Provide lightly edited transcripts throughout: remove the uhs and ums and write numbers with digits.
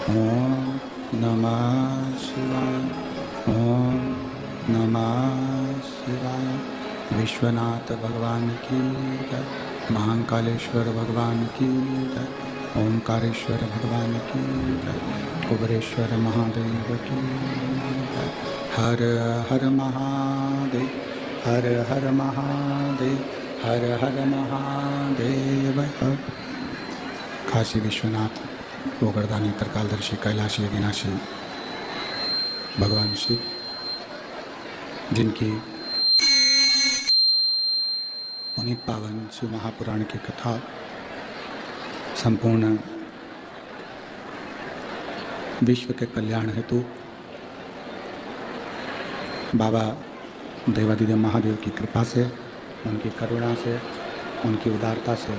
ओम नमः शिवाय। ओम नमः शिवाय। विश्वनाथ भगवान की जय। महाकालेश्वर भगवान की जय। ओंकारेश्वर भगवान की जय। कुबेरेश्वर महादेव की जय। हर हर महादेव। हर हर महादेव। हर हर महादेव। काशी विश्वनाथ गोकर्णधानी त्रिकालदर्शी कैलाशी अविनाशी भगवान शिव, जिनकी पुनीत पावन शिव महापुराण की कथा संपूर्ण विश्व के कल्याण हेतु बाबा देवादिदेव महादेव की कृपा से, उनकी करुणा से, उनकी उदारता से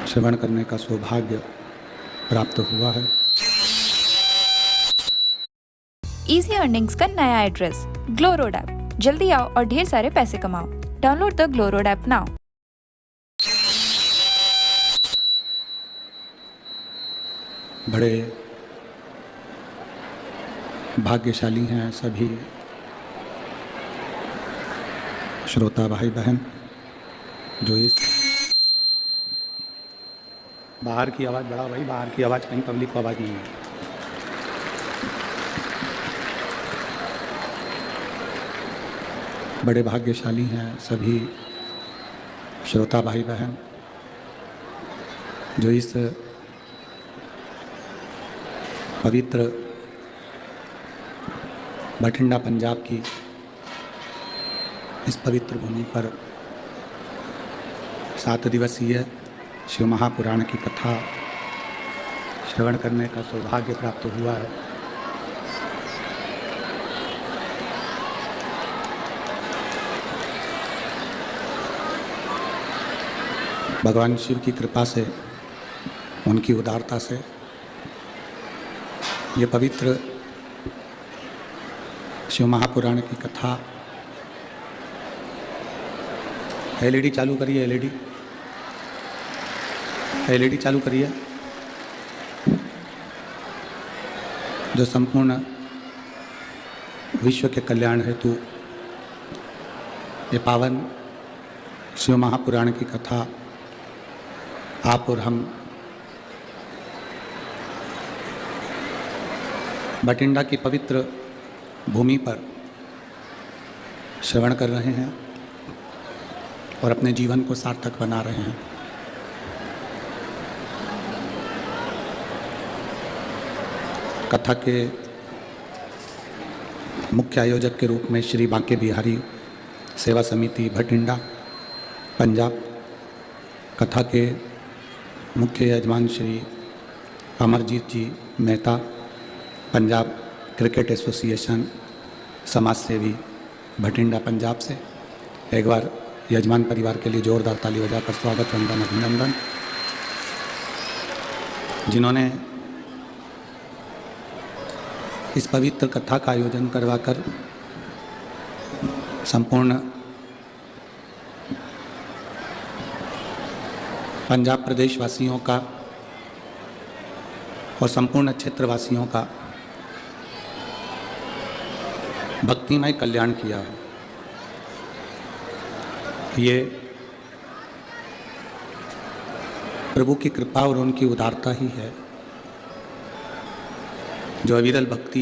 श्रवण करने का सौभाग्य प्राप्त हुआ है। इजी अर्निंग्स का नया एड्रेस ग्लो रोड ऐप। जल्दी आओ और ढेर सारे पैसे कमाओ। Download the glow road app now. बड़े भाग्यशाली हैं सभी श्रोता भाई बहन जो इस बाहर की आवाज़ बढ़ाओ भाई, बाहर की आवाज़, कहीं पब्लिक को आवाज़ नहीं है। बड़े भाग्यशाली हैं सभी श्रोता भाई बहन जो इस पवित्र बठिंडा पंजाब की इस पवित्र भूमि पर 7 दिवसीय शिव महापुराण की कथा श्रवण करने का सौभाग्य प्राप्त हुआ है। भगवान शिव की कृपा से, उनकी उदारता से ये पवित्र शिव महापुराण की कथा। एलईडी चालू करिए, एलईडी चालू करिए। जो संपूर्ण विश्व के कल्याण हेतु ये पावन शिव महापुराण की कथा आप और हम बठिंडा की पवित्र भूमि पर श्रवण कर रहे हैं और अपने जीवन को सार्थक बना रहे हैं। कथा के मुख्य आयोजक के रूप में श्री बांके बिहारी सेवा समिति भटिंडा पंजाब, कथा के मुख्य यजमान श्री अमरजीत जी मेहता पंजाब क्रिकेट एसोसिएशन समाज सेवी भटिंडा पंजाब से। एक बार यजमान परिवार के लिए जोरदार ताली बजाकर स्वागत, वंदन, अभिनंदन। जिन्होंने इस पवित्र कथा का आयोजन करवाकर संपूर्ण पंजाब प्रदेश वासियों का और संपूर्ण क्षेत्रवासियों का भक्तिमय कल्याण किया है। ये प्रभु की कृपा और उनकी उदारता ही है जो अविरल भक्ति,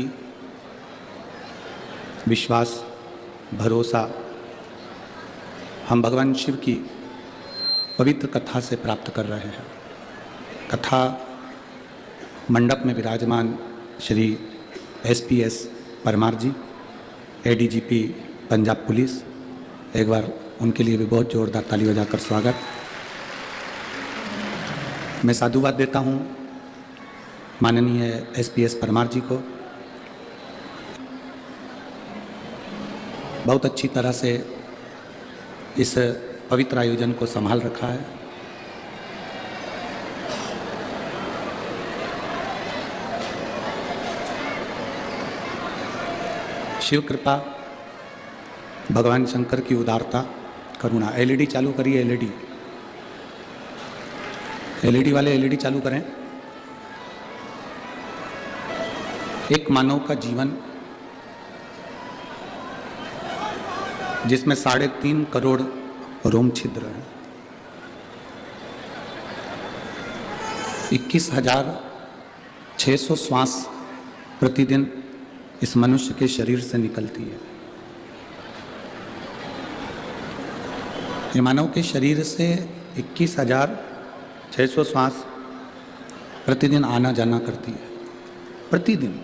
विश्वास, भरोसा हम भगवान शिव की पवित्र कथा से प्राप्त कर रहे हैं। कथा मंडप में विराजमान श्री SPS परमार जी, ADGP पंजाब पुलिस, एक बार उनके लिए भी बहुत जोरदार ताली बजाकर स्वागत। मैं साधुवाद देता हूँ माननीय SPS परमार जी को। बहुत अच्छी तरह से इस पवित्र आयोजन को संभाल रखा है। शिव कृपा, भगवान शंकर की उदारता, करुणा। LED चालू करिए, LED वाले LED चालू करें। एक मानव का जीवन जिसमें 3.5 करोड़ रोम छिद्र हैं, 21,600 श्वास प्रतिदिन इस मनुष्य के शरीर से निकलती है। ये मानव के शरीर से 21,600 श्वास प्रतिदिन आना जाना करती है, प्रतिदिन।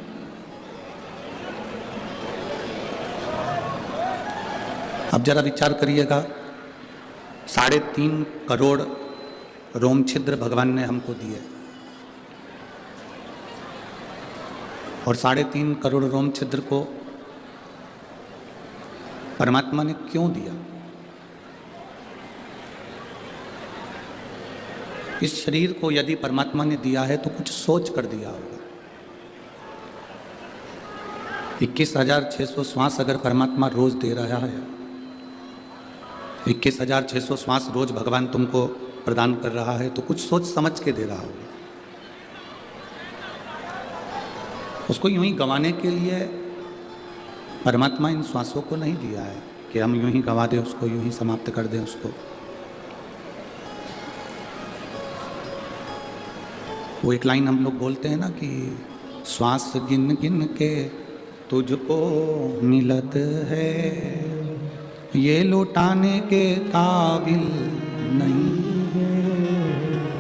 अब जरा विचार करिएगा, 3.5 करोड़ रोम छिद्र भगवान ने हमको दिए, और 3.5 करोड़ रोम छिद्र को परमात्मा ने क्यों दिया? इस शरीर को यदि परमात्मा ने दिया है तो कुछ सोच कर दिया होगा। 21,600 श्वास अगर परमात्मा रोज दे रहा है, 21,600 श्वास रोज भगवान तुमको प्रदान कर रहा है, तो कुछ सोच समझ के दे रहा होगा। उसको यूं ही गंवाने के लिए परमात्मा इन श्वासों को नहीं दिया है कि हम यूं ही गंवा दें उसको, यूं ही समाप्त कर दें उसको। वो एक लाइन हम लोग बोलते हैं ना कि श्वास गिन गिन के तुझको मिलत है, ये लौटाने के काबिल नहीं।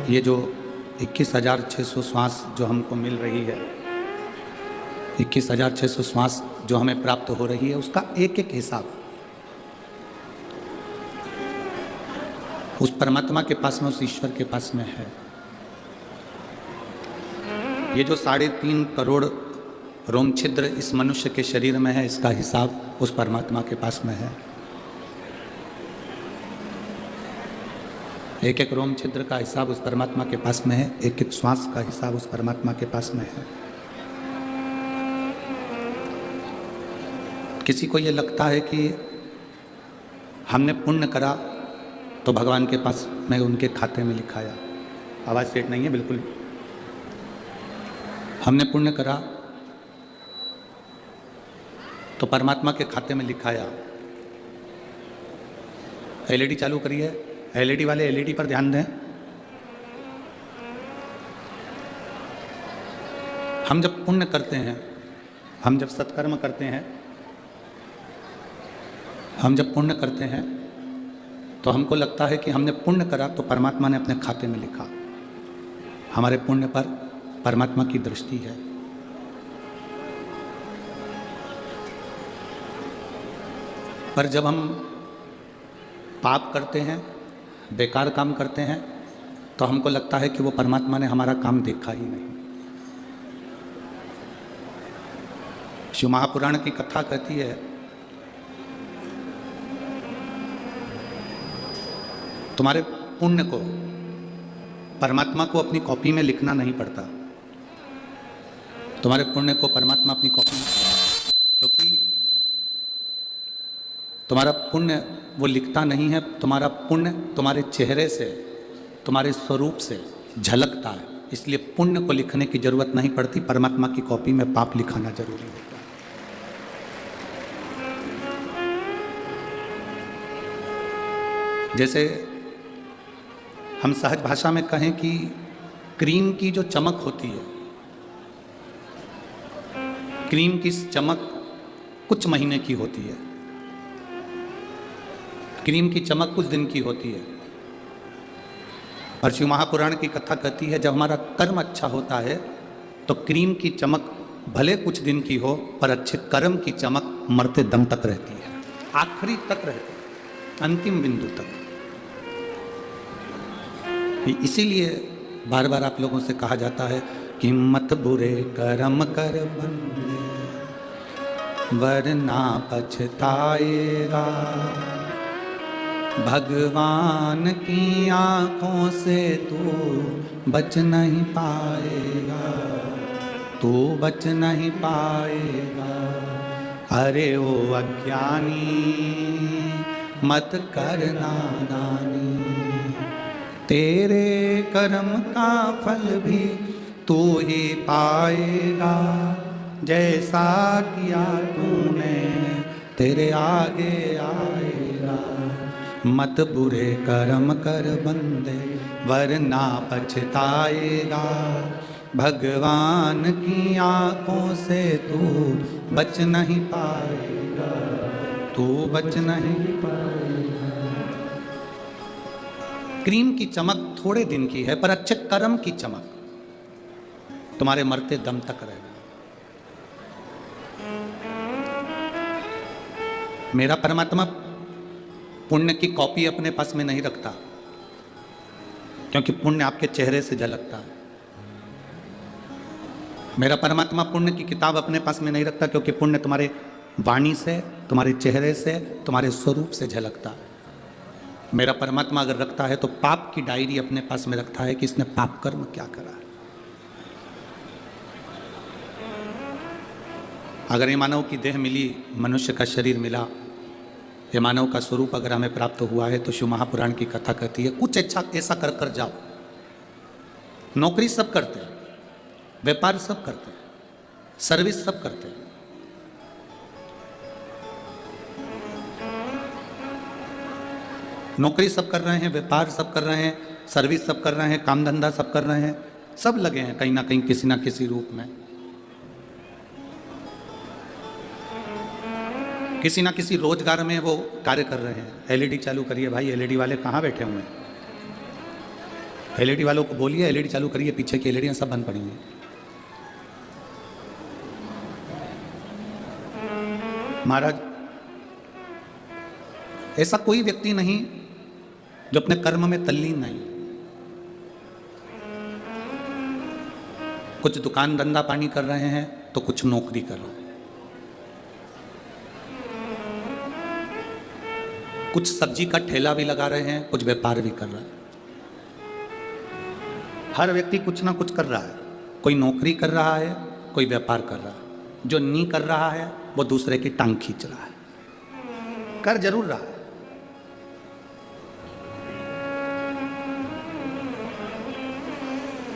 ये जो 21,600 श्वास जो हमको मिल रही है, 21,600 श्वास जो हमें प्राप्त हो रही है, उसका एक एक हिसाब उस परमात्मा के पास में, उस ईश्वर के पास में है। ये जो 3.5 करोड़ रोम छिद्र इस मनुष्य के शरीर में है, इसका हिसाब उस परमात्मा के पास में है। एक एक रोम छिद्र का हिसाब उस परमात्मा के पास में है, एक एक श्वास का हिसाब उस परमात्मा के पास में है। किसी को ये लगता है कि हमने पुण्य करा तो भगवान के पास में उनके खाते में लिखाया। आवाज़ सेट नहीं है बिल्कुल। हमने पुण्य करा तो परमात्मा के खाते में लिखाया। एलईडी चालू करिए, एलईडी वाले एलईडी पर ध्यान दें। हम जब पुण्य करते हैं, हम जब सत्कर्म करते हैं, हम जब पुण्य करते हैं तो हमको लगता है कि हमने पुण्य करा तो परमात्मा ने अपने खाते में लिखा। हमारे पुण्य पर परमात्मा की दृष्टि है। पर जब हम पाप करते हैं, बेकार काम करते हैं, तो हमको लगता है कि वो परमात्मा ने हमारा काम देखा ही नहीं। शिव महापुराण की कथा कहती है, तुम्हारे पुण्य को परमात्मा को अपनी कॉपी में लिखना नहीं पड़ता। तुम्हारे पुण्य को परमात्मा अपनी कॉपी में, क्योंकि तुम्हारा पुण्य वो लिखता नहीं है। तुम्हारा पुण्य तुम्हारे चेहरे से, तुम्हारे स्वरूप से झलकता है, इसलिए पुण्य को लिखने की जरूरत नहीं पड़ती। परमात्मा की कॉपी में पाप लिखाना जरूरी होता है। जैसे हम सहज भाषा में कहें कि क्रीम की जो चमक होती है, क्रीम की चमक कुछ महीने की होती है, क्रीम की चमक कुछ दिन की होती है। और शिव महापुराण की कथा कहती है, जब हमारा कर्म अच्छा होता है तो क्रीम की चमक भले कुछ दिन की हो, पर अच्छे कर्म की चमक मरते दम तक रहती है, आखिरी तक रहती है, अंतिम बिंदु तक। इसीलिए बार बार आप लोगों से कहा जाता है कि मत बुरे कर्म कर बंदे, वरना पछताएगा। भगवान की आंखों से तू बच नहीं पाएगा, तू बच नहीं पाएगा। अरे ओ अज्ञानी मत कर नादानी, तेरे कर्म का फल भी तू ही पाएगा। जैसा किया तूने तेरे आगे आएगा। मत बुरे कर्म कर बंदे वरना पछताएगा। भगवान की आंखों से तू बच नहीं पाएगा, तू बच नहीं पाएगा। क्रीम की चमक थोड़े दिन की है, पर अच्छे कर्म की चमक तुम्हारे मरते दम तक रहेगा। मेरा परमात्मा पुण्य की कॉपी अपने पास में नहीं रखता, क्योंकि पुण्य आपके चेहरे से झलकता है। मेरा परमात्मा पुण्य की किताब अपने पास में नहीं रखता, क्योंकि पुण्य तुम्हारे वाणी से, तुम्हारे चेहरे से, तुम्हारे स्वरूप से झलकता है। मेरा परमात्मा अगर रखता है तो पाप की डायरी अपने पास में रखता है कि इसने पाप कर्म क्या करा है। अगर ये मानव की देह मिली, मनुष्य का शरीर मिला, ये मानव का स्वरूप अगर हमें प्राप्त हुआ है, तो शिव महापुराण की कथा कहती है कुछ अच्छा ऐसा कर कर जाओ। नौकरी सब करते हैं, व्यापार सब करते हैं, सर्विस सब करते हैं, नौकरी सब कर रहे हैं, व्यापार सब कर रहे हैं, सर्विस सब कर रहे हैं, काम धंधा सब कर रहे हैं, सब लगे हैं कहीं ना कहीं किसी ना किसी रूप में, किसी ना किसी रोजगार में वो कार्य कर रहे हैं। एलईडी चालू करिए भाई, एलईडी वाले कहाँ बैठे हुए हैं? एलईडी वालों को बोलिए एलईडी चालू करिए, पीछे की एलईडियां सब बंद पड़ी हैं। महाराज, ऐसा कोई व्यक्ति नहीं जो अपने कर्म में तल्लीन नहीं। कुछ दुकान धंधा पानी कर रहे हैं तो कुछ नौकरी कर रहे हैं, कुछ सब्जी का ठेला भी लगा रहे हैं, कुछ व्यापार भी कर रहे हैं। हर व्यक्ति कुछ ना कुछ कर रहा है। कोई नौकरी कर रहा है, कोई व्यापार कर रहा है। जो नहीं कर रहा है वो दूसरे की टांग खींच रहा है, कर जरूर रहा है।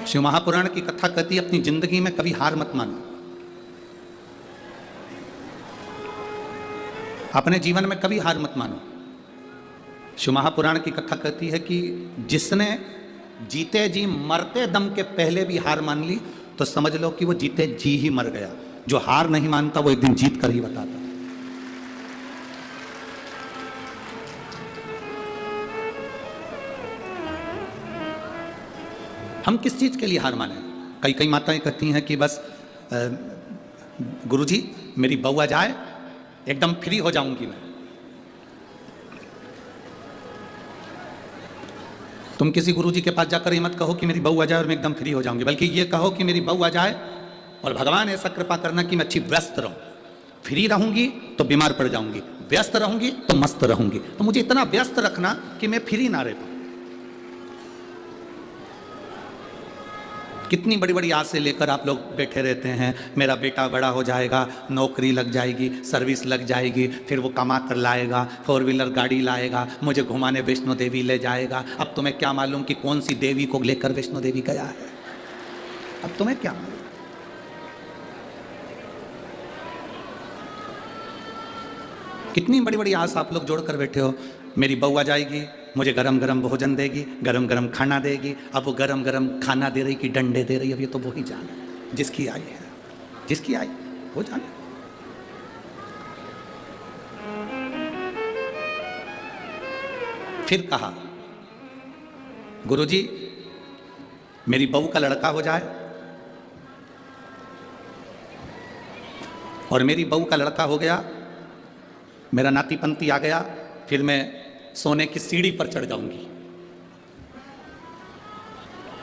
शिव महापुराण की कथा कहती है अपनी जिंदगी में कभी हार मत मानो, अपने जीवन में कभी हार मत मानो। शिव महापुराण की कथा कहती है कि जिसने जीते जी मरते दम के पहले भी हार मान ली तो समझ लो कि वो जीते जी ही मर गया। जो हार नहीं मानता वो एक दिन जीत कर ही बताता। हम किस चीज के लिए हार माने? कई कई माताएं कहती हैं कि बस गुरुजी मेरी बहू आ जाए एकदम फ्री हो जाऊंगी मैं। तुम किसी गुरुजी के पास जाकर ये मत कहो कि मेरी बहू आ जाए और मैं एकदम फ्री हो जाऊंगी, बल्कि ये कहो कि मेरी बहू आ जाए और भगवान ऐसा कृपा करना कि मैं अच्छी व्यस्त रहूं। फ्री रहूंगी तो बीमार पड़ जाऊंगी, व्यस्त रहूंगी तो मस्त रहूंगी। तो मुझे इतना व्यस्त रखना कि मैं फ्री ना रह पाऊं। कितनी बड़ी बड़ी आस से लेकर आप लोग बैठे रहते हैं, मेरा बेटा बड़ा हो जाएगा, नौकरी लग जाएगी, सर्विस लग जाएगी, फिर वो कमा कर लाएगा, 4 व्हीलर गाड़ी लाएगा, मुझे घुमाने वैष्णो देवी ले जाएगा। अब तुम्हें क्या मालूम कि कौन सी देवी को लेकर वैष्णो देवी गया है? अब तुम्हें क्या मालूम? कितनी बड़ी बड़ी आस आप लोग जोड़कर बैठे हो। मेरी बहू आ जाएगी, मुझे गरम गरम भोजन देगी, गरम गरम खाना देगी। अब वो गरम गरम खाना दे रही कि डंडे दे रही, अब ये तो वो ही जाने जिसकी आई है, जिसकी आई वो जाने। फिर कहा गुरुजी मेरी बहू का लड़का हो जाए, और मेरी बहू का लड़का हो गया, मेरा नाती पंती आ गया, फिर मैं सोने की सीढ़ी पर चढ़ जाऊंगी।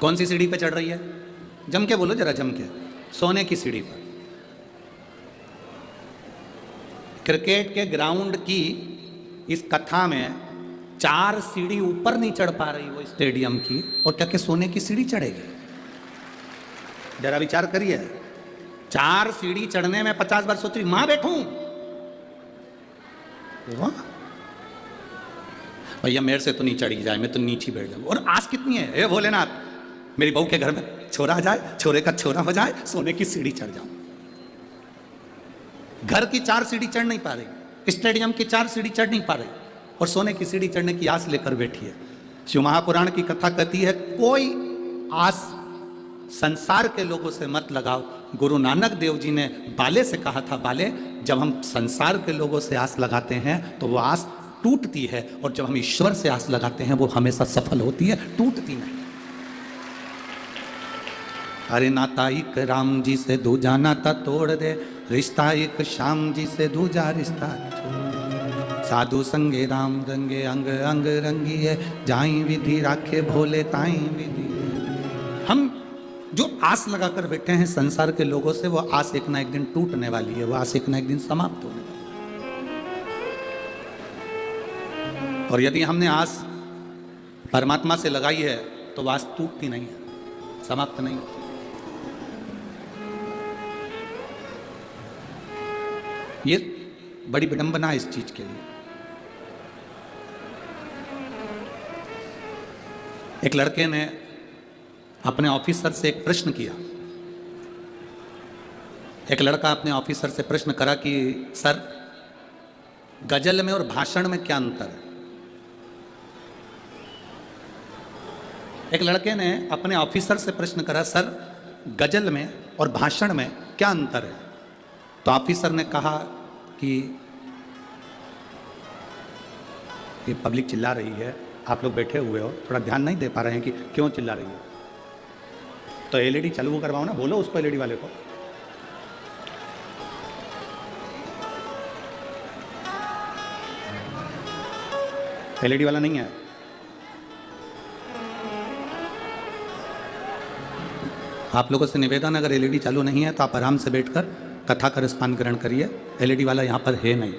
कौन सी सीढ़ी पर चढ़ रही है? जम के बोलो जरा, जम के। सोने की सीढ़ी पर। क्रिकेट के ग्राउंड की इस कथा में 4 सीढ़ी ऊपर नहीं चढ़ पा रही वो स्टेडियम की, और क्या के सोने की सीढ़ी चढ़ेगी? जरा विचार करिए। 4 सीढ़ी चढ़ने में 50 बार सोच रही मां बैठूं, वाह भैया मेरे से तो नहीं चढ़ी जाए, मैं तो नीचे बैठ जाऊँ। और आस कितनी है, हे भोलेनाथ मेरी बहू के घर में छोरा आ जाए, छोरे का छोरा हो जाए, सोने की सीढ़ी चढ़ जाऊं। घर की 4 सीढ़ी चढ़ नहीं पा रही, स्टेडियम की 4 सीढ़ी चढ़ नहीं पा रही, और सोने की सीढ़ी चढ़ने की आस लेकर बैठी है। शिव महापुराण की कथा कहती है कोई आस संसार के लोगों से मत लगाओ। गुरु नानक देव जी ने बाले से कहा था, बाले जब हम संसार के लोगों से आस लगाते हैं तो वो आस टूटती है, और जब हम ईश्वर से आस लगाते हैं वो हमेशा सफल होती है, टूटती नहीं। अरे नाता एक राम जी से दूजा नाता तोड़ दे, रिश्ता एक श्याम जी से दूजा रिश्ता छोड़। साधु संगे राम रंगे अंग अंग रंगी है, जाई विधि राखे भोले ताई विधि। हम जो आस लगाकर बैठे हैं संसार के लोगों से, वो आस एक ना एक दिन टूटने वाली है, वो आस एक ना एक दिन समाप्त होने वाली है। और यदि हमने आस परमात्मा से लगाई है तो वो आस टूटती नहीं है, समाप्त नहीं होती। ये बड़ी विडंबना है इस चीज के लिए। एक लड़के ने अपने ऑफिसर से एक प्रश्न किया। एक लड़का अपने ऑफिसर से प्रश्न करा कि सर, गजल में और भाषण में क्या अंतर है? एक लड़के ने अपने ऑफिसर से प्रश्न करा, सर गजल में और भाषण में क्या अंतर है? तो ऑफिसर ने कहा कि ये पब्लिक चिल्ला रही है, आप लोग बैठे हुए हो, थोड़ा ध्यान नहीं दे पा रहे हैं कि क्यों चिल्ला रही है, तो एलईडी चालू करवाओ ना, बोलो उसको, एलईडी वाले को। एलईडी वाला नहीं है। आप लोगों से निवेदन, अगर एलईडी चालू नहीं है तो आप आराम से बैठकर कथा का रसपान ग्रहण करिए। एलईडी वाला यहाँ पर है नहीं,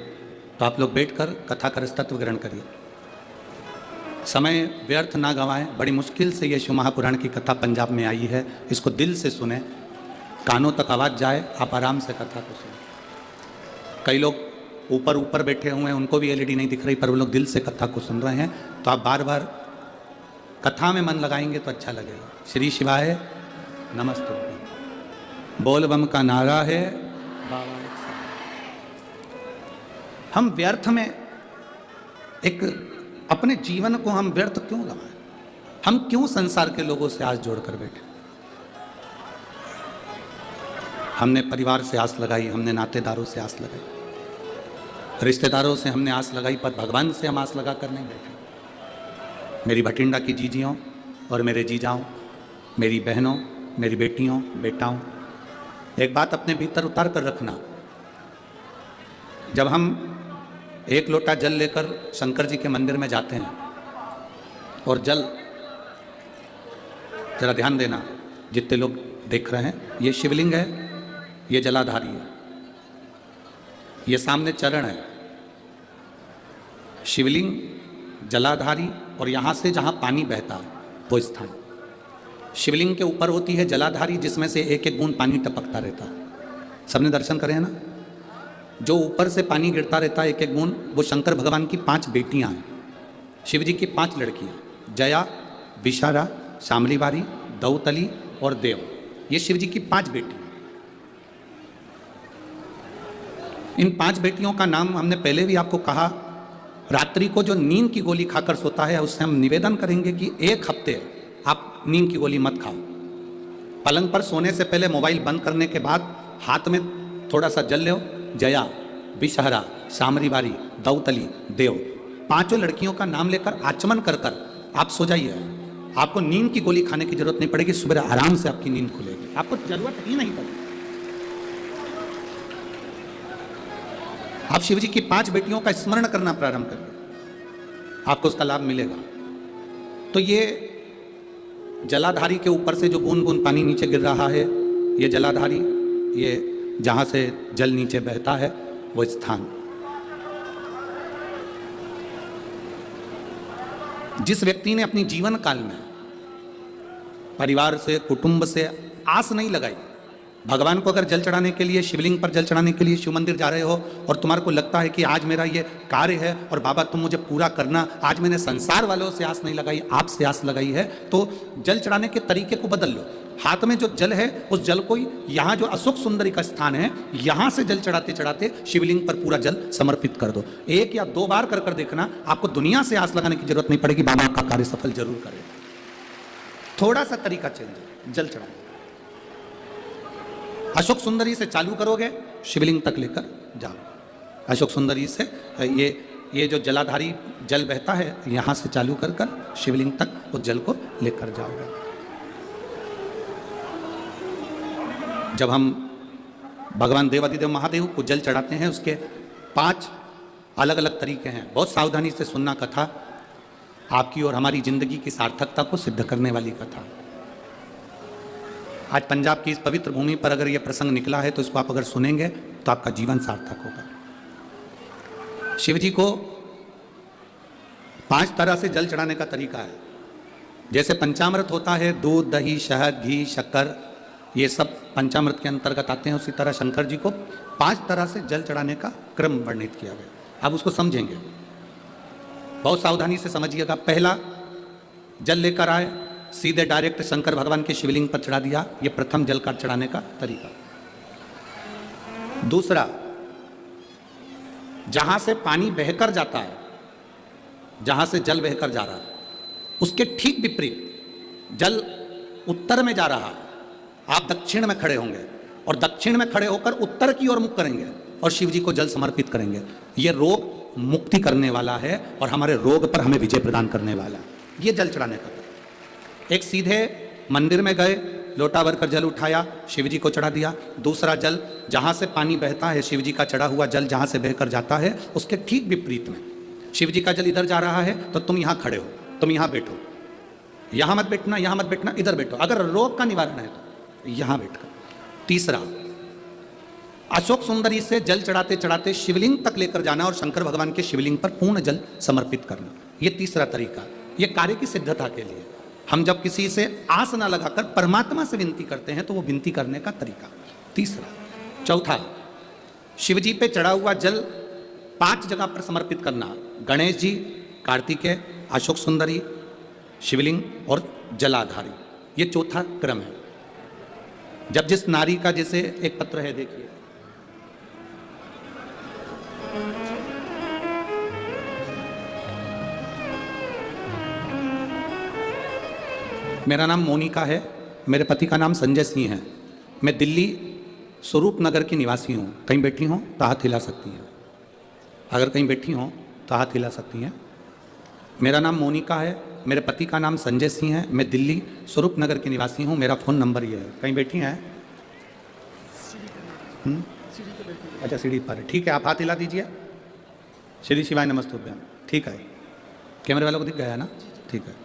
तो आप लोग बैठकर कथा का रसतत्व ग्रहण करिए। समय व्यर्थ ना गंवाएं। बड़ी मुश्किल से ये शिव महापुराण की कथा पंजाब में आई है, इसको दिल से सुने, कानों तक आवाज़ जाए, आप आराम से कथा को सुने। कई लोग ऊपर ऊपर बैठे हुए हैं, उनको भी एलईडी नहीं दिख रही, पर वो लोग दिल से कथा को सुन रहे हैं, तो आप बार बार कथा में मन लगाएंगे तो अच्छा लगेगा। श्री शिवाय नमस्तुभ्यं, बोल बम का नारा है। हम व्यर्थ में एक अपने जीवन को हम व्यर्थ क्यों लगाएं? हम क्यों संसार के लोगों से आस जोड़कर बैठे? हमने परिवार से आस लगाई, हमने नातेदारों से आस लगाई, रिश्तेदारों से हमने आस लगाई, पर भगवान से हम आस लगा कर नहीं बैठे। मेरी भटिंडा की जीजियों और मेरे जीजाओं, मेरी बहनों, मेरी बेटियों, बेटाओं, एक बात अपने भीतर उतार कर रखना। जब हम एक लोटा जल लेकर शंकर जी के मंदिर में जाते हैं, और जल, जरा ध्यान देना जितने लोग देख रहे हैं, ये शिवलिंग है, ये जलाधारी है, ये सामने चरण है। शिवलिंग, जलाधारी, और यहाँ से जहाँ पानी बहता वो स्थान। शिवलिंग के ऊपर होती है जलाधारी, जिसमें से एक एक बूंद पानी टपकता रहता। सबने दर्शन करे हैं ना? जो ऊपर से पानी गिरता रहता है एक एक बूंद, वो शंकर भगवान की 5 बेटियां हैं। शिव जी की 5 लड़कियां, जया, विशारा, शामलीवारी, दौतली और देव। ये शिव जी की 5 बेटियां। इन 5 बेटियों का नाम हमने पहले भी आपको कहा। रात्रि को जो नींद की गोली खाकर सोता है, उससे हम निवेदन करेंगे कि 1 हफ्ते आप नींद की गोली मत खाओ। पलंग पर सोने से पहले मोबाइल बंद करने के बाद हाथ में थोड़ा सा जल लो। जया, विषहरा, शामरीवारी, दौतली, देव, 5 लड़कियों का नाम लेकर आचमन कर कर आप सो जाइए। आपको नींद की गोली खाने की जरूरत नहीं पड़ेगी, सुबह आराम से आपकी नींद खुलेगी, आपको जरूरत ही नहीं पड़ेगी। आप शिव जी की 5 बेटियों का स्मरण करना प्रारंभ करिए, आपको उसका लाभ मिलेगा। तो ये जलाधारी के ऊपर से जो बूंद बूंद पानी नीचे गिर रहा है, ये जलाधारी, ये जहां से जल नीचे बहता है वो स्थान। जिस व्यक्ति ने अपनी जीवन काल में परिवार से, कुटुंब से आस नहीं लगाई, भगवान को अगर जल चढ़ाने के लिए, शिवलिंग पर जल चढ़ाने के लिए शिव मंदिर जा रहे हो और तुम्हारे को लगता है कि आज मेरा ये कार्य है और बाबा तुम मुझे पूरा करना, आज मैंने संसार वालों से आस नहीं लगाई, आपसे आस लगाई है, तो जल चढ़ाने के तरीके को बदल लो। हाथ में जो जल है उस जल को यहाँ जो अशोक सुंदरी का स्थान है, यहाँ से जल चढ़ाते चढ़ाते शिवलिंग पर पूरा जल समर्पित कर दो। 1 या 2 बार कर देखना, आपको दुनिया से आस लगाने की जरूरत नहीं पड़ेगी, बाबा का कार्य सफल जरूर करेगा। थोड़ा सा तरीका चेंज है जल चढ़ाने। अशोक सुंदरी से चालू करोगे, शिवलिंग तक लेकर जाओ। अशोक सुंदरी से ये जो जलाधारी जल बहता है, यहाँ से चालू कर कर शिवलिंग तक उस जल को लेकर जाओगे। जब हम भगवान देवाधिदेव महादेव को जल चढ़ाते हैं, उसके 5 अलग अलग तरीके हैं। बहुत सावधानी से सुनना कथा, आपकी और हमारी जिंदगी की सार्थकता को सिद्ध करने वाली कथा। आज पंजाब की इस पवित्र भूमि पर अगर यह प्रसंग निकला है तो इसको आप अगर सुनेंगे तो आपका जीवन सार्थक होगा। शिव जी को 5 तरह से जल चढ़ाने का तरीका है। जैसे पंचामृत होता है, दूध, दही, शहद, घी, शक्कर, ये सब पंचामृत के अंतर्गत आते हैं। उसी तरह शंकर जी को 5 तरह से जल चढ़ाने का क्रम वर्णित किया गया। आप उसको समझेंगे, बहुत सावधानी से समझिएगा। पहला, जल लेकर आए, सीधे डायरेक्ट शंकर भगवान के शिवलिंग पर चढ़ा दिया। यह प्रथम जल का चढ़ाने का तरीका। दूसरा, जहां से पानी बहकर जाता है, जहां से जल बहकर जा रहा है, उसके ठीक विपरीत जल उत्तर में जा रहा है, आप दक्षिण में खड़े होंगे और दक्षिण में खड़े होकर उत्तर की ओर मुख करेंगे और शिव जी को जल समर्पित करेंगे। यह रोग मुक्ति करने वाला है और हमारे रोग पर हमें विजय प्रदान करने वाला है। यह जल चढ़ाने का तरीका। एक, सीधे मंदिर में गए, लोटा भर कर जल उठाया, शिव जी को चढ़ा दिया। दूसरा, जल जहाँ से पानी बहता है, शिव जी का चढ़ा हुआ जल जहाँ से बहकर जाता है, उसके ठीक विपरीत में शिव जी का जल इधर जा रहा है तो तुम यहाँ खड़े हो, तुम यहाँ बैठो, यहाँ मत बैठना, यहाँ मत बैठना, इधर बैठो। अगर रोग का निवारण है तो यहाँ बैठकर। तीसरा, अशोक सुंदरी से जल चढ़ाते चढ़ाते शिवलिंग तक लेकर जाना और शंकर भगवान के शिवलिंग पर पूर्ण जल समर्पित करना। यह तीसरा तरीका। यह कार्य की सिद्धता के लिए। हम जब किसी से आस ना लगाकर परमात्मा से विनती करते हैं तो वो विनती करने का तरीका। तीसरा। चौथा, शिव जी पे चढ़ा हुआ जल 5 जगह पर समर्पित करना। गणेश जी, कार्तिकेय, अशोक सुंदरी, शिवलिंग और जलाधारी। ये चौथा क्रम है। जब जिस नारी का, जैसे एक पत्र है, देखिए, मेरा नाम मोनिका है, मेरे पति का नाम संजय सिंह है। मैं दिल्ली स्वरूप नगर की निवासी हूँ। कहीं बैठी हों तो हाथ हिला सकती हैं। अगर कहीं बैठी हों तो हाथ हिला सकती हैं। मेरा नाम मोनिका है, मेरे पति का नाम संजय सिंह है। मैं दिल्ली स्वरूप नगर की निवासी हूँ। मेरा फ़ोन नंबर ये है। कहीं बैठी हैं? अच्छा, सीढ़ी पर है। ठीक है, आप हाथ हिला दीजिए। श्री शिवाय नमस्तुभ्यम। ठीक है, कैमरे वालों को दिख गया है ना? ठीक है।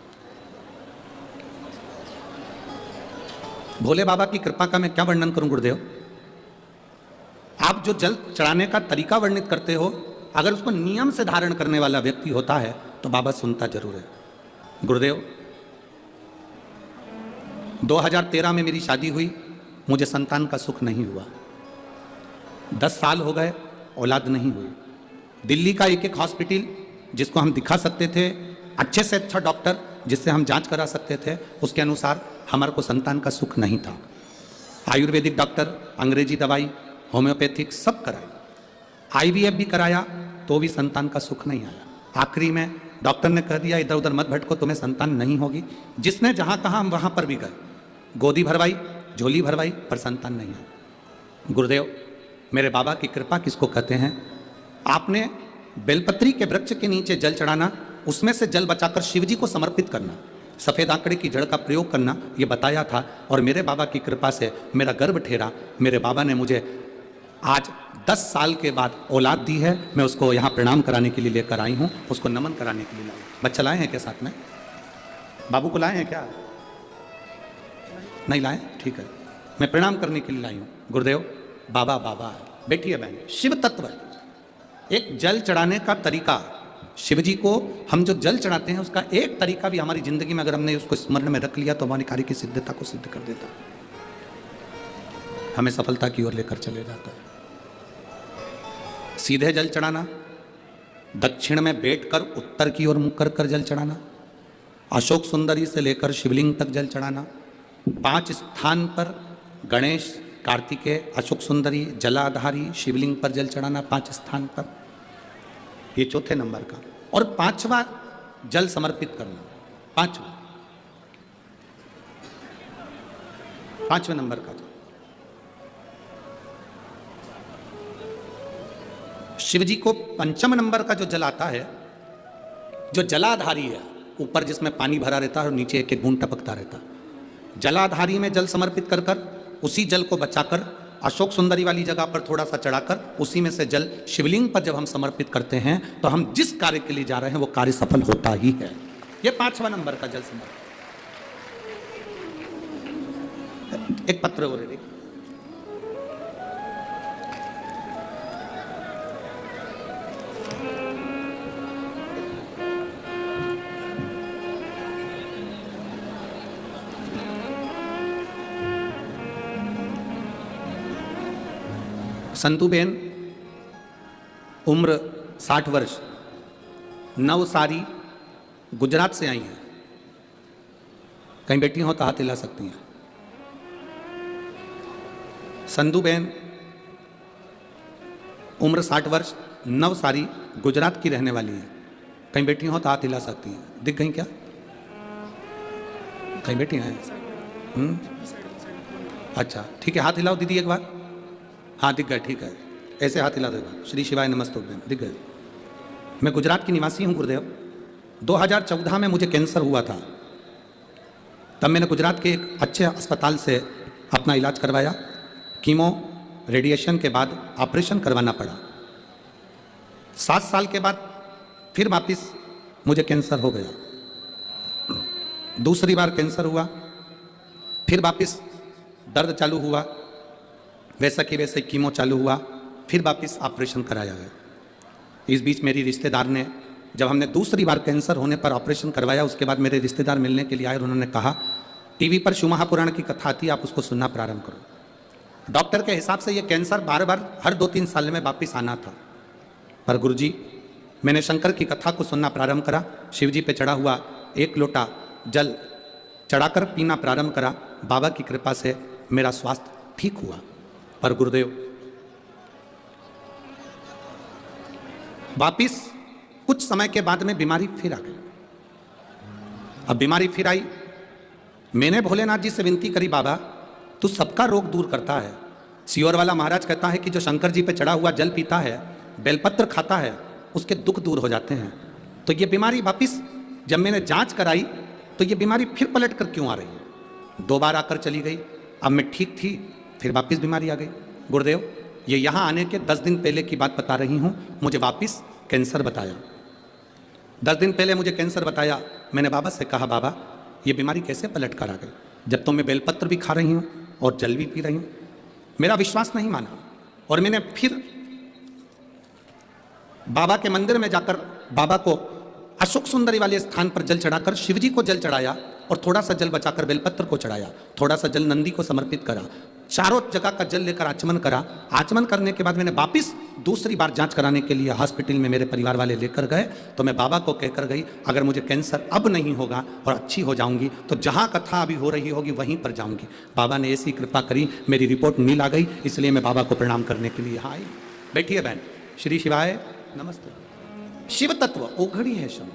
भोले बाबा की कृपा का मैं क्या वर्णन करूं गुरुदेव। आप जो जल चढ़ाने का तरीका वर्णित करते हो, अगर उसको नियम से धारण करने वाला व्यक्ति होता है तो बाबा सुनता जरूर है। गुरुदेव, 2013 में मेरी शादी हुई, मुझे संतान का सुख नहीं हुआ। 10 साल हो गए, औलाद नहीं हुई। दिल्ली का एक हॉस्पिटल जिसको हम दिखा सकते थे, अच्छे से अच्छा डॉक्टर जिससे हम जांच करा सकते थे, उसके अनुसार हमारे को संतान का सुख नहीं था। आयुर्वेदिक डॉक्टर, अंग्रेजी दवाई, होम्योपैथिक सब कराई, IVF भी कराया तो भी संतान का सुख नहीं आया। आखिरी में डॉक्टर ने कह दिया, इधर उधर मत भटको, तुम्हें संतान नहीं होगी। जिसने जहाँ कहा हम वहाँ पर भी गए, गोदी भरवाई, झोली भरवाई, पर संतान नहीं आई। गुरुदेव, मेरे बाबा की कृपा किसको कहते हैं? आपने बेलपत्री के वृक्ष के नीचे जल चढ़ाना, उसमें से जल बचाकर शिव जी को समर्पित करना, सफ़ेद आंकड़े की जड़ का प्रयोग करना, ये बताया था। और मेरे बाबा की कृपा से मेरा गर्भ ठेरा। मेरे बाबा ने मुझे आज 10 साल के बाद औलाद दी है। मैं उसको यहाँ प्रणाम कराने के लिए लेकर आई हूँ, उसको नमन कराने के लिए लाई। बच्चा लाए हैं क्या साथ में? बाबू को लाए हैं क्या? नहीं लाए? ठीक है, मैं प्रणाम करने के लिए लाई हूँ। गुरुदेव, बाबा बाबा बैठिए बहन। शिव तत्व, एक जल चढ़ाने का तरीका। शिव जी को हम जो जल चढ़ाते हैं उसका एक तरीका भी हमारी जिंदगी में अगर हमने उसको स्मरण में रख लिया तो हमारी कार्य की सिद्धता को सिद्ध कर देता है, हमें सफलता की ओर लेकर चले जाता है। सीधे जल चढ़ाना, दक्षिण में बैठकर उत्तर की ओर मुख कर जल चढ़ाना, अशोक सुंदरी से लेकर शिवलिंग तक जल चढ़ाना, 5 स्थान पर गणेश, कार्तिकेय, अशोक सुंदरी, जलाधारी, शिवलिंग पर जल चढ़ाना 5 स्थान पर, ये चौथे नंबर का। और 5वां जल समर्पित करना, 5वें नंबर का। शिव जी को 5 नंबर का जो जल आता है, जो जलाधारी है, ऊपर जिसमें पानी भरा रहता है और नीचे एक एक बूंद टपकता रहता है, जलाधारी में जल समर्पित कर कर उसी जल को बचाकर अशोक सुंदरी वाली जगह पर थोड़ा सा चढ़ाकर उसी में से जल शिवलिंग पर जब हम समर्पित करते हैं तो हम जिस कार्य के लिए जा रहे हैं वो कार्य सफल होता ही है। ये 5वां नंबर का जल समर्पण। एक पत्र हो रहे, संतुबेन, उम्र 60 वर्ष, नवसारी, गुजरात से आई हैं। कहीं बैठी हो तो हाथ हिला सकती हैं। संधुबेन, उम्र 60 वर्ष, नवसारी, गुजरात की रहने वाली है। कहीं बैठी हो तो हाथ हिला सकती हैं। दिख गई क्या? कहीं बैठी हैं? अच्छा ठीक है, हाथ हिलाओ दीदी एक बार। हाँ दिख गए, ठीक है, ऐसे हाथ हिला देगा। श्री शिवाय नमस्तुभ्यम, दिख गए। मैं गुजरात की निवासी हूँ गुरुदेव। 2014 में मुझे कैंसर हुआ था। तब मैंने गुजरात के एक अच्छे अस्पताल से अपना इलाज करवाया। कीमो रेडिएशन के बाद ऑपरेशन करवाना पड़ा। 7 साल के बाद फिर वापिस मुझे कैंसर हो गया। दूसरी बार कैंसर हुआ, फिर वापिस दर्द चालू हुआ, वैसा कि वैसे कीमो चालू हुआ, फिर वापस ऑपरेशन कराया गया। इस बीच मेरी रिश्तेदार ने, जब हमने दूसरी बार कैंसर होने पर ऑपरेशन करवाया, उसके बाद मेरे रिश्तेदार मिलने के लिए आए और उन्होंने कहा टीवी पर शिव महापुराण की कथा आती है, आप उसको सुनना प्रारंभ करो। डॉक्टर के हिसाब से ये कैंसर बार बार हर 2-3 साल में वापस आना था। पर गुरुजी, मैंने शंकर की कथा को सुनना प्रारंभ करा, शिव जी पे चढ़ा हुआ 1 लोटा जल चढ़ाकर पीना प्रारंभ करा। बाबा की कृपा से मेरा स्वास्थ्य ठीक हुआ। पर गुरुदेव, वापिस कुछ समय के बाद में बीमारी फिर आ गई। अब बीमारी फिर आई, मैंने भोलेनाथ जी से विनती करी, बाबा तू सबका रोग दूर करता है। सियोर वाला महाराज कहता है कि जो शंकर जी पे चढ़ा हुआ जल पीता है, बेलपत्र खाता है, उसके दुख दूर हो जाते हैं। तो ये बीमारी वापिस जब मैंने जांच कराई तो ये बीमारी फिर पलट कर क्यों आ रही है? 2 बार आकर चली गई। अब मैं ठीक थी, फिर वापस बीमारी आ गई। गुरुदेव, ये यहाँ आने के 10 दिन पहले की बात बता रही हूँ। मुझे वापस कैंसर बताया। 10 दिन पहले मुझे कैंसर बताया। मैंने बाबा से कहा, बाबा ये बीमारी कैसे पलट कर आ गई, जब तो मैं बेलपत्र भी खा रही हूँ और जल भी पी रही हूँ। मेरा विश्वास नहीं माना और मैंने फिर बाबा के मंदिर में जाकर बाबा को अशोक सुंदरी वाले स्थान पर जल चढ़ाकर शिव जी को जल चढ़ाया और थोड़ा सा जल बचाकर बेलपत्र को चढ़ाया, थोड़ा सा जल नंदी को समर्पित करा, चारों जगह का जल लेकर आचमन करा। आचमन करने के बाद मैंने वापिस दूसरी बार जांच कराने के लिए हॉस्पिटल में मेरे परिवार वाले लेकर गए। तो मैं बाबा को कहकर गई, अगर मुझे कैंसर अब नहीं होगा और अच्छी हो जाऊंगी तो जहां कथा अभी हो रही होगी वहीं पर जाऊंगी। बाबा ने ऐसी कृपा करी, मेरी रिपोर्ट नील आ गई। इसलिए मैं बाबा को प्रणाम करने के लिए आई। बैठिए बहन। श्री शिवाय नमस्ते। शिव तत्व ओघड़ी है शम।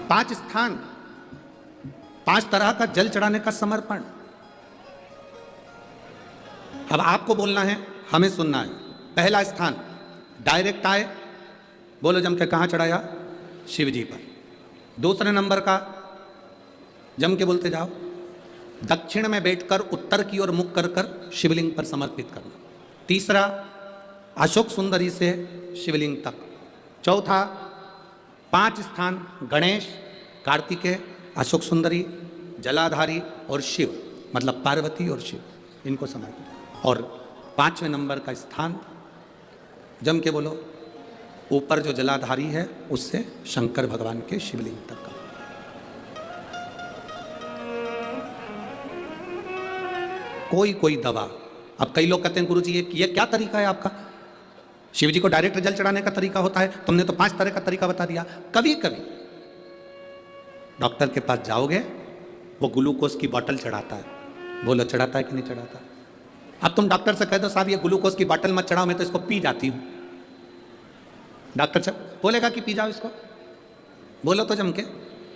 5 स्थान, 5 तरह का जल चढ़ाने का समर्पण। अब आपको बोलना है, हमें सुनना है। पहला स्थान डायरेक्ट आए, बोलो जम के, कहां चढ़ाया? शिव जी पर। दूसरे नंबर का जम के बोलते जाओ, दक्षिण में बैठकर उत्तर की ओर मुख कर कर शिवलिंग पर समर्पित करना। तीसरा, अशोक सुंदरी से शिवलिंग तक। चौथा, 5 स्थान गणेश, कार्तिकेय, अशोक सुंदरी, जलाधारी और शिव, मतलब पार्वती और शिव, इनको समर्पित। और 5वें नंबर का स्थान जम के बोलो, ऊपर जो जलाधारी है उससे शंकर भगवान के शिवलिंग तक का। कोई दवा। अब कई लोग कहते हैं गुरुजी ये क्या तरीका है आपका? शिव जी को डायरेक्ट जल चढ़ाने का तरीका होता है, तुमने तो 5 तरह का तरीका बता दिया। कभी कभी डॉक्टर के पास जाओगे वो ग्लूकोज की बोतल चढ़ाता है। बोलो चढ़ाता है कि नहीं चढ़ाता? अब तुम डॉक्टर से कह दो साहब ये ग्लूकोज की बोतल मत चढ़ाओ, मैं तो इसको पी जाती हूँ, डॉक्टर साहब बोलेगा कि पी जाओ इसको? बोलो तो जम के।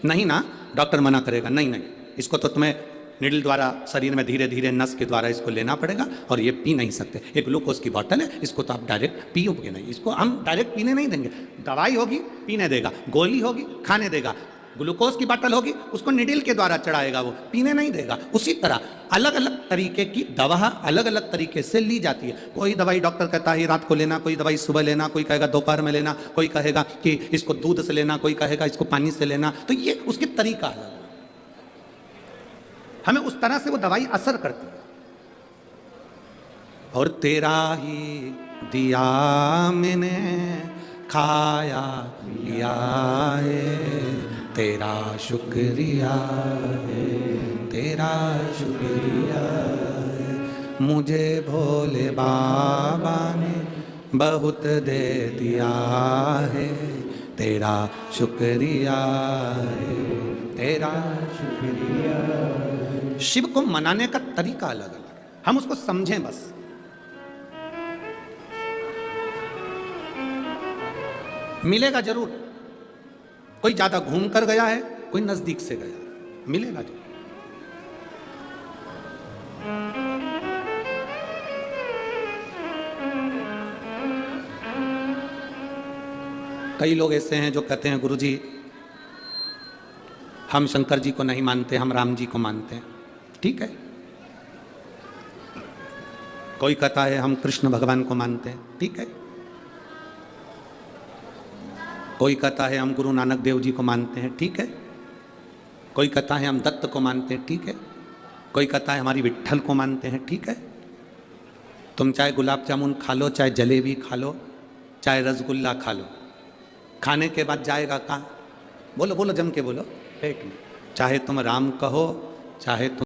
नहीं ना, डॉक्टर मना करेगा, नहीं नहीं इसको तो तुम्हें निडल द्वारा शरीर में धीरे धीरे नस के द्वारा इसको लेना पड़ेगा और ये पी नहीं सकते। एक ग्लूकोज की बोतल है, इसको तो आप डायरेक्ट पियोगे नहीं, इसको हम डायरेक्ट पीने नहीं देंगे। दवाई होगी पीने देगा, गोली होगी खाने देगा, ग्लूकोज की बोतल होगी उसको निडिल के द्वारा चढ़ाएगा, वो पीने नहीं देगा। उसी तरह अलग अलग तरीके की दवा अलग अलग तरीके से ली जाती है। कोई दवाई डॉक्टर कहता है रात को लेना, कोई दवाई सुबह लेना, कोई कहेगा दोपहर में लेना, कोई कहेगा कि इसको दूध से लेना, कोई कहेगा इसको पानी से लेना। तो ये उसकी तरीका अलग है, हमें उस तरह से वो दवाई असर करती है। और तेरा ही दिया मैंने खाया लिया है, तेरा शुक्रिया है, तेरा शुक्रिया है, मुझे भोले बाबा ने बहुत दे दिया है, तेरा शुक्रिया है, तेरा शुक्रिया। शिव को मनाने का तरीका अलग अलग है, हम उसको समझें बस। मिलेगा जरूर, कोई ज्यादा घूम कर गया है, कोई नजदीक से गया, मिलेगा जरूर। कई लोग ऐसे हैं जो कहते हैं गुरुजी हम शंकर जी को नहीं मानते, हम राम जी को मानते हैं। ठीक है, कोई कहता है हम कृष्ण भगवान को मानते हैं, ठीक है, कोई कहता है हम गुरु नानक देव जी को मानते हैं, ठीक है, कोई कहता है हम दत्त को मानते हैं, ठीक है, कोई कहता है हमारी विट्ठल को मानते हैं, ठीक है। तुम चाहे गुलाब जामुन खा लो, चाहे जलेबी खा लो, चाहे रसगुल्ला खा लो, खाने के बाद जाएगा कहाँ? बोलो बोलो जम के बोलो, पेट में। चाहे तुम राम कहो, चाहे तुम